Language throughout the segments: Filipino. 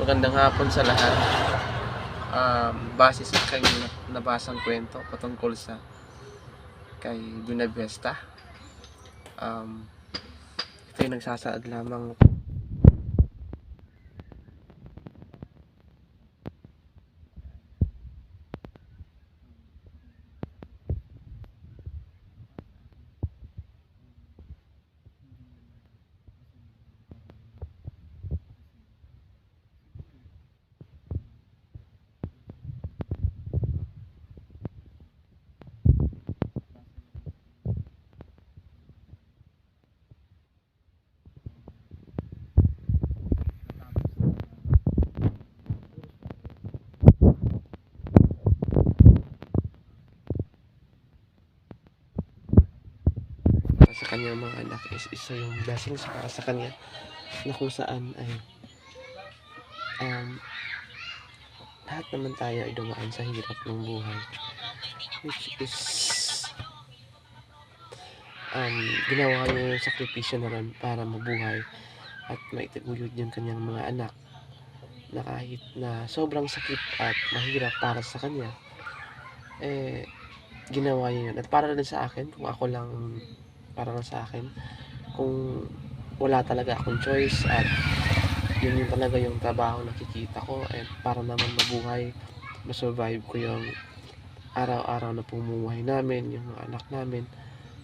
Magandang hapon sa lahat. Base sa kanyang nabasang kwento patungkol sa kay Buenavista. Ito yung nagsasaad lamang sa kanyang mga anak is isa yung blessings para sa kanya na kung saan ay lahat naman tayo ay dumaan sa hirap ng buhay, which is ginawa niya yung sakripisyo na rin para mabuhay at maitaguyod yung kanyang mga anak na kahit na sobrang sakit at mahirap para sa kanya, ginawa niya yun. At para rin sa akin, kung ako lang, para lang sa akin, kung wala talaga akong choice at yun yung talaga yung trabaho nakikita ko, at para naman mabuhay, masurvive ko yung araw-araw na pamumuhay namin, yung mga anak namin.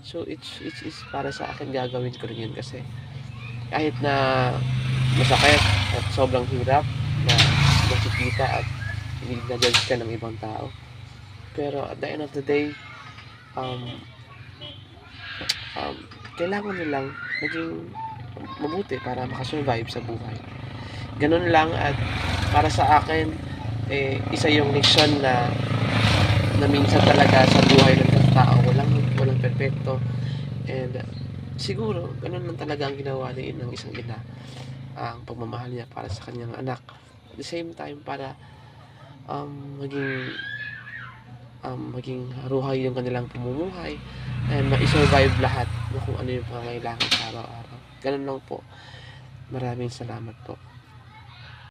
So it's para sa akin, gagawin ko rin yun kasi kahit na masakit at sobrang hirap na nakikita at hindi na-judge ka ng ibang tao, pero at the end of the day, kailangan nilang maging mabuti para makasurvive sa buhay. Ganun lang. At para sa akin, isa yung leksyon na minsan talaga sa buhay ng tao, walang perfecto. And siguro ganun lang talaga ang ginawa ng isang ina, ang pagmamahal niya para sa kanyang anak. At the same time, para maging ruhay yung kanilang pamumuhay and ma-survive lahat na kung ano yung pangangailangan sa araw-araw. Ganun lang po. Maraming salamat po.